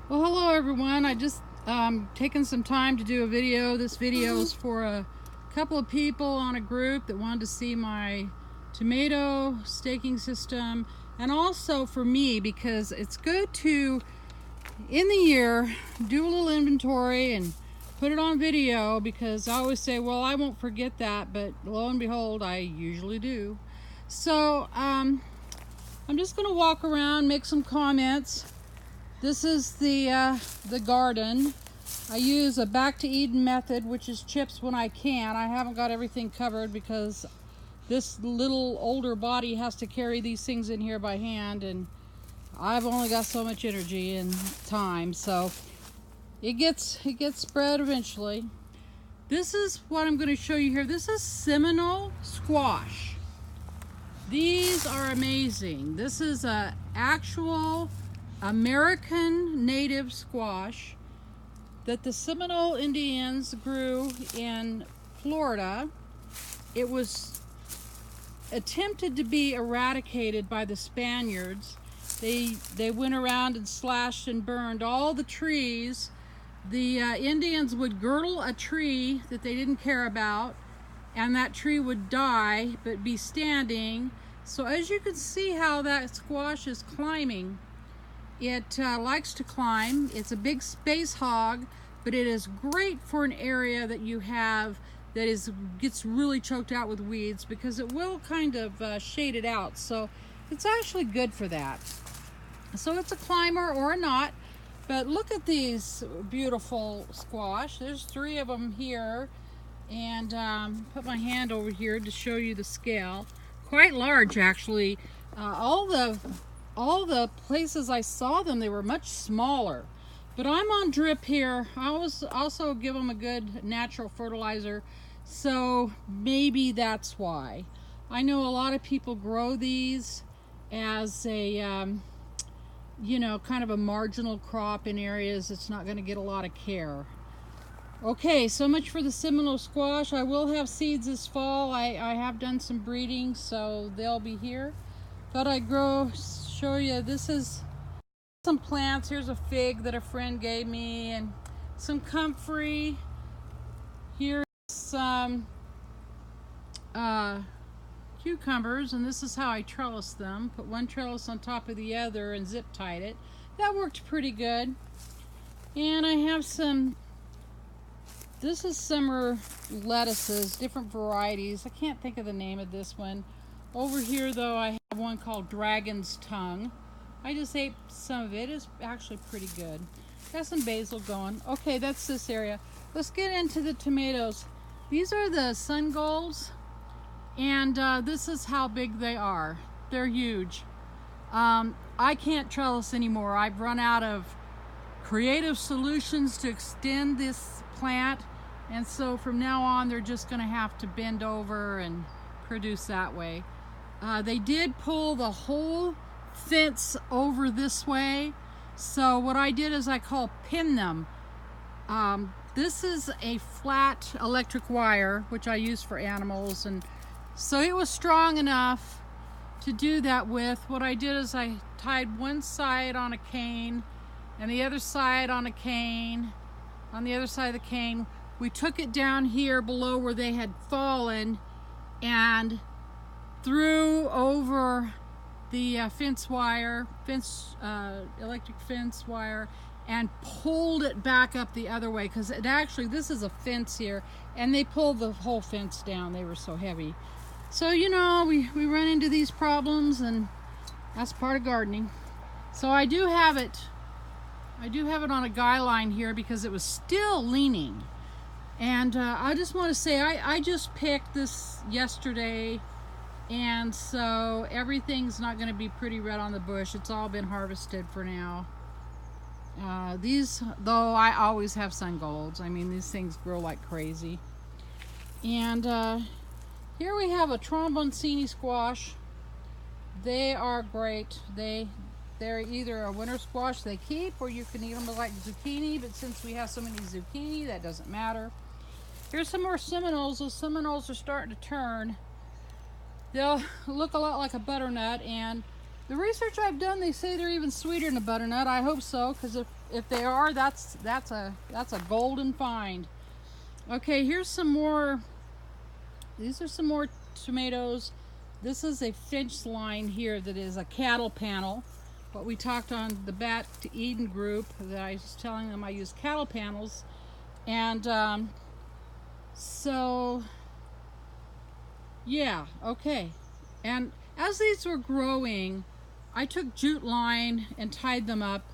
Well, hello everyone. I just taken some time to do a video. This video is for a couple of people on a group that wanted to see my tomato staking system, and also for me because it's good to, in the year, do a little inventory and put it on video, because I always say, well, I won't forget that, but lo and behold, I usually do. So I'm just going to walk around, make some comments. This is the garden. I use a back to Eden method, which is chips when I can. I haven't got everything covered because this little older body has to carry these things in here by hand, and I've only got so much energy and time, so it gets spread eventually. This is what I'm going to show you here. This is Seminole squash. These are amazing. This is a actual American native squash that the Seminole Indians grew in Florida. It was attempted to be eradicated by the Spaniards. They went around and slashed and burned all the trees. The Indians would girdle a tree that they didn't care about, and that tree would die but be standing. So as you can see how that squash is climbing, it likes to climb. It's a big space hog, but it is great for an area that you have that gets really choked out with weeds, because it will kind of shade it out. So it's actually good for that. So it's a climber or a not, but look at these beautiful squash. There's 3 of them here, and put my hand over here to show you the scale. Quite large, actually. All the places I saw them, they were much smaller. But I'm on drip here. I also give them a good natural fertilizer, so maybe that's why. I know a lot of people grow these as a kind of a marginal crop in areas that's not going to get a lot of care. Okay, so much for the Seminole squash. I will have seeds this fall. I have done some breeding, so they'll be here. Thought I'd show you. This is some plants. Here's a fig that a friend gave me, and some comfrey. Here's some cucumbers, and this is how I trellis them. Put one trellis on top of the other and zip tied it. That worked pretty good. And I have this is summer lettuces, different varieties. I can't think of the name of this one. Over here though, I have one called Dragon's Tongue. I just ate some of it. It's actually pretty good. Got some basil going. Okay, that's this area. Let's get into the tomatoes. These are the sun golds, and this is how big they are. They're huge. I can't trellis anymore. I've run out of creative solutions to extend this plant, and so from now on they're just going to have to bend over and produce that way. They did pull the whole fence over this way, so what I did is I pin them. This is a flat electric wire which I use for animals, and so it was strong enough to do that with. What I did is I tied one side on a cane and the other side on a cane. On the other side of the cane, we took it down here below where they had fallen and threw over the electric fence wire, and pulled it back up the other way, because this is a fence here, and they pulled the whole fence down. They were so heavy. So we run into these problems, and that's part of gardening. So I do have it on a guy line here because it was still leaning. And I just want to say I just picked this yesterday, and so everything's not going to be pretty red on the bush. It's all been harvested for now. These, though, I always have sun golds. I mean, these things grow like crazy. And here we have a tromboncini squash. They are great. They're either a winter squash they keep, or you can eat them like zucchini, but since we have so many zucchini, that doesn't matter. Here's some more Seminoles. Those Seminoles are starting to turn. They'll look a lot like a butternut, and The research I've done, they say they're even sweeter than a butternut. I hope so, because if they are, that's a golden find. Okay, here's some more. These are some more tomatoes. This is a Finch line here that is a cattle panel. What we talked on the Back to Eden group, that I was telling them I use cattle panels. And so, yeah, okay. And as these were growing, I took jute line and tied them up.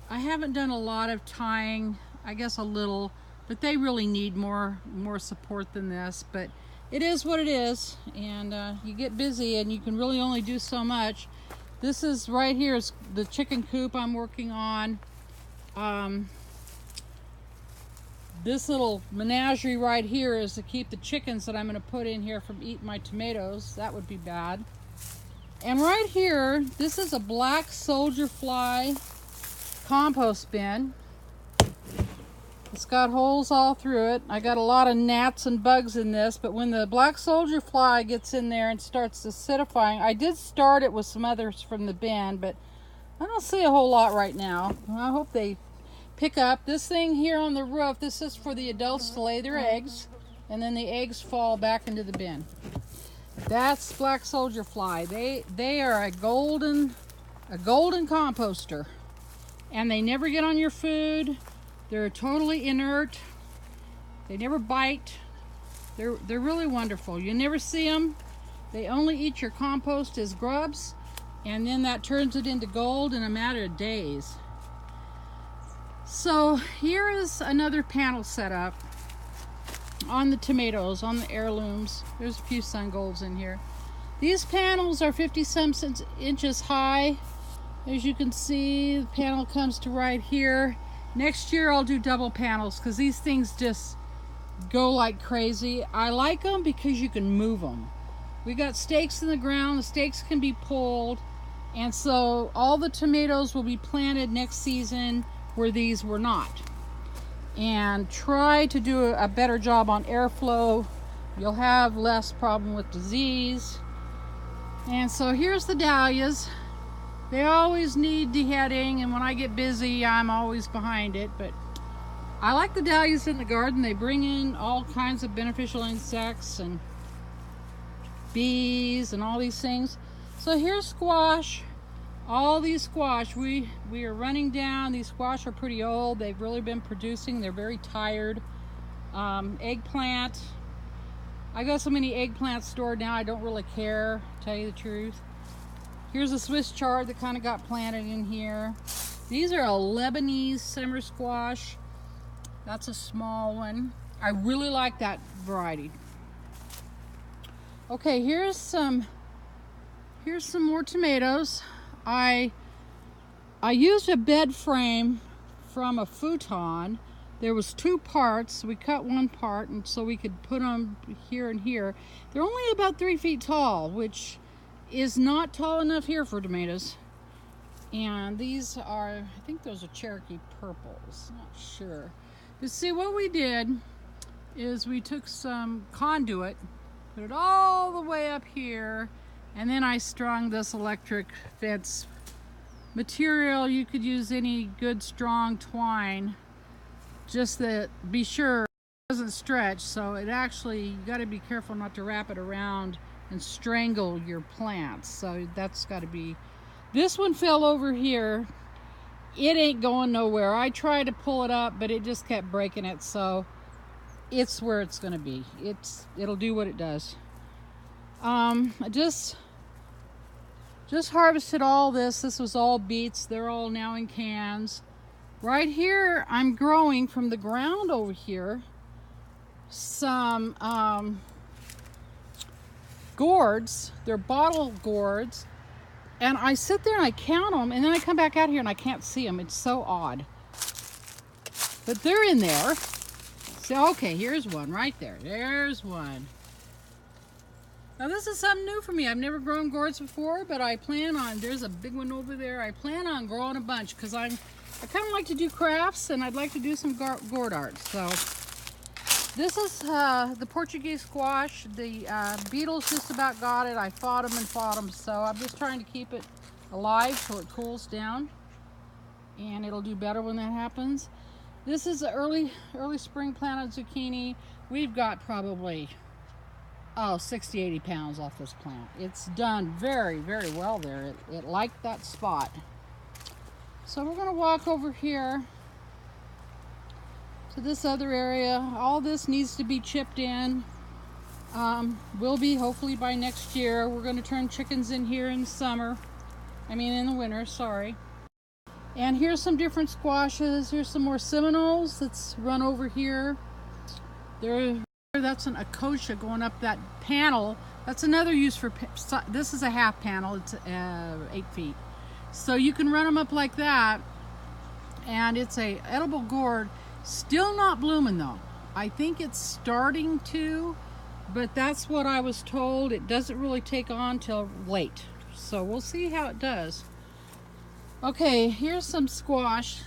I haven't done a lot of tying, I guess a little, but they really need more support than this. But it is what it is, and you get busy and you can really only do so much. This is right here is the chicken coop I'm working on. This little menagerie right here is to keep the chickens that I'm going to put in here from eating my tomatoes. That would be bad. And right here, this is a black soldier fly compost bin. It's got holes all through it. I got a lot of gnats and bugs in this, but when the black soldier fly gets in there and starts acidifying, I did start it with some others from the bin, but I don't see a whole lot right now. I hope they pick up. This thing here on the roof, this is for the adults to lay their eggs, and then the eggs fall back into the bin. That's black soldier fly. They are a golden composter, and they never get on your food. They're totally inert. They never bite. They're really wonderful. You never see them. They only eat your compost as grubs, and then that turns it into gold in a matter of days. So here is another panel set up on the tomatoes, on the heirlooms. There's a few sun golds in here. These panels are 50-some inches high. As you can see, the panel comes to right here. Next year I'll do double panels because these things just go like crazy. I like them because you can move them. We got stakes in the ground. The stakes can be pulled, and so all the tomatoes will be planted next season where these were not. And try to do a better job on airflow. You'll have less problem with disease. And so here's the dahlias. They always need deheading, and when I get busy, I'm always behind it. But I like the dahlias in the garden. They bring in all kinds of beneficial insects and bees and all these things. So here's squash. All these squash, we are running down. These squash are pretty old. They've really been producing. They're very tired. Eggplant. I got so many eggplants stored now, I don't really care, to tell you the truth. Here's a Swiss chard that kind of got planted in here. These are a Lebanese summer squash. That's a small one. I really like that variety. Okay, here's some more tomatoes. I used a bed frame from a futon. There was 2 parts. We cut one part, and so we could put them here and here. They're only about 3 feet tall, which is not tall enough here for tomatoes. And these are, I think those are Cherokee purples, not sure. But see, what we did is we took some conduit, put it all the way up here, and then I strung this electric fence material. You could use any good strong twine, just that be sure it doesn't stretch. So it actually, you got to be careful not to wrap it around and strangle your plants. So that's got to be. This one fell over here. It ain't going nowhere. I tried to pull it up, but it just kept breaking it. So it's where it's going to be. It'll do what it does. I just harvested all this. This was all beets. They're all now in cans. Right here, I'm growing from the ground over here some gourds. They're bottle gourds. And I sit there and I count them, and then I come back out here and I can't see them. It's so odd. But they're in there. So, okay, here's one right there. There's one. Now this is something new for me. I've never grown gourds before, but I plan on, there's a big one over there. I plan on growing a bunch because I kind of like to do crafts, and I'd like to do some gourd art. So this is the Portuguese squash. The beetles just about got it. I fought them, so I'm just trying to keep it alive till it cools down, and it'll do better when that happens. This is an early spring planted zucchini. We've got probably 60-80 pounds off this plant. It's done very, very well there. It liked that spot. So we're going to walk over here to this other area. All this needs to be chipped in. Will be hopefully by next year. We're going to turn chickens in here in the summer. I mean in the winter, sorry. And here's some different squashes. Here's some more Seminoles that's run over here. That's an acacia going up that panel. That's another use for, this is a half panel. It's 8 feet. So you can run them up like that. And it's a edible gourd. Still not blooming though. I think it's starting to, but that's what I was told. It doesn't really take on till late. So we'll see how it does. Okay, here's some squash.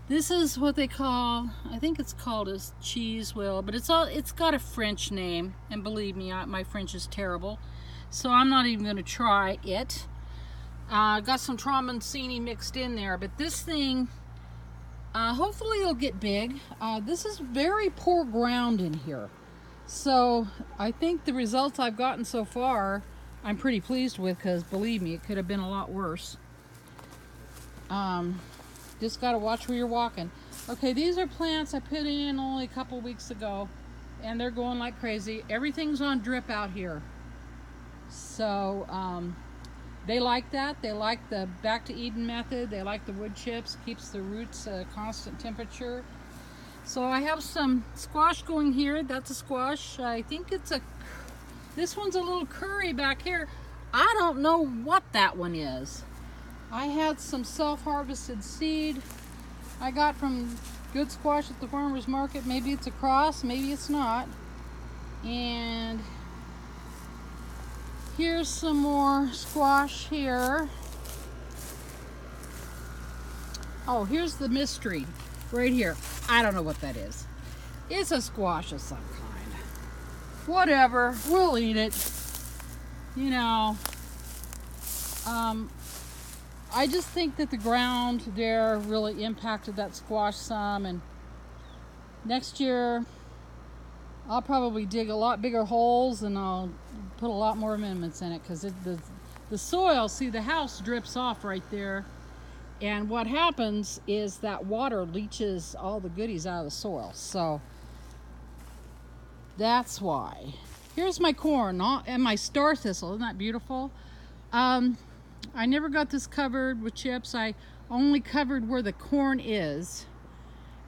This is what they call, I think it's called a cheese wheel, but it's got a French name, and believe me, my French is terrible, so I'm not even going to try it. Got some Trombonsini mixed in there, but this thing, hopefully it'll get big. This is very poor ground in here, so I think the results I've gotten so far, I'm pretty pleased with, because believe me, it could have been a lot worse. Just got to watch where you're walking. Okay, these are plants I put in only a couple weeks ago, and they're going like crazy. Everything's on drip out here. So they like that. They like the back to Eden method. They like the wood chips. Keeps the roots constant temperature. So I have some squash going here. That's a squash. I think this one's a little curry back here. I don't know what that one is. I had some self-harvested seed I got from Good Squash at the farmer's market. Maybe it's a cross, maybe it's not. And here's some more squash here. Oh, here's the mystery right here. I don't know what that is. It's a squash of some kind. Whatever, we'll eat it. You know, I just think that the ground there really impacted that squash some, and next year I'll probably dig a lot bigger holes and I'll put a lot more amendments in it, because the soil, see, the house drips off right there, and what happens is that water leaches all the goodies out of the soil, so that's why. Here's my corn and my star thistle. Isn't that beautiful? I never got this covered with chips. I only covered where the corn is,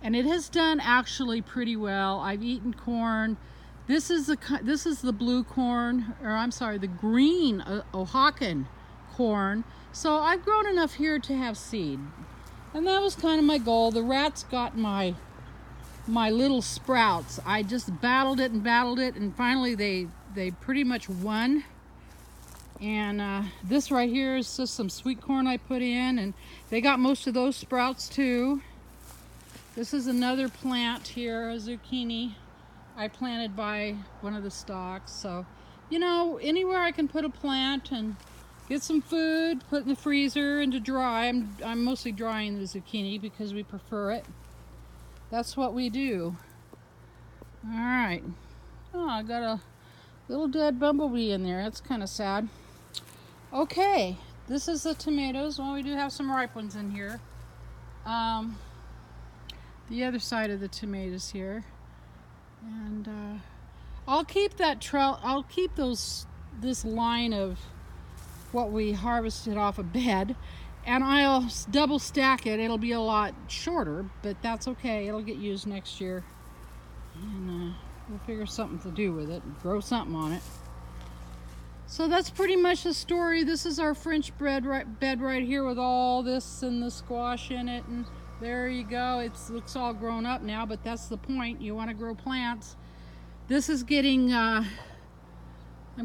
and it has done actually pretty well. I've eaten corn. This is the blue corn, or I'm sorry, the green Oaxacan corn. So I've grown enough here to have seed, and that was kind of my goal. The rats got my little sprouts. I just battled it, and finally they pretty much won. And this right here is just some sweet corn I put in, and they got most of those sprouts too. This is another plant here, a zucchini I planted by one of the stalks. So, you know, anywhere I can put a plant and get some food, put in the freezer and to dry. I'm mostly drying the zucchini because we prefer it. That's what we do. All right. Oh, I got a little dead bumblebee in there. That's kind of sad. Okay, this is the tomatoes. Well, we do have some ripe ones in here. The other side of the tomatoes here, and I'll keep this line of what we harvested off a bed, and I'll double stack it. It'll be a lot shorter, but that's okay. It'll get used next year, and we'll figure something to do with it and grow something on it. So that's pretty much the story. This is our French bed right here with all this and the squash in it, and there you go. It looks all grown up now, but that's the point. You want to grow plants. This is getting, I've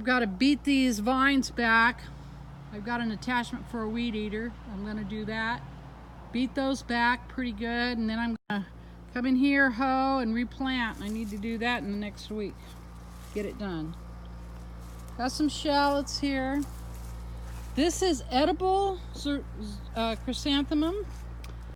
got to beat these vines back. I've got an attachment for a weed eater. I'm going to do that. Beat those back pretty good, and then I'm going to come in here, hoe, and replant. I need to do that in the next week. Get it done. Got some shallots here. This is edible chrysanthemum.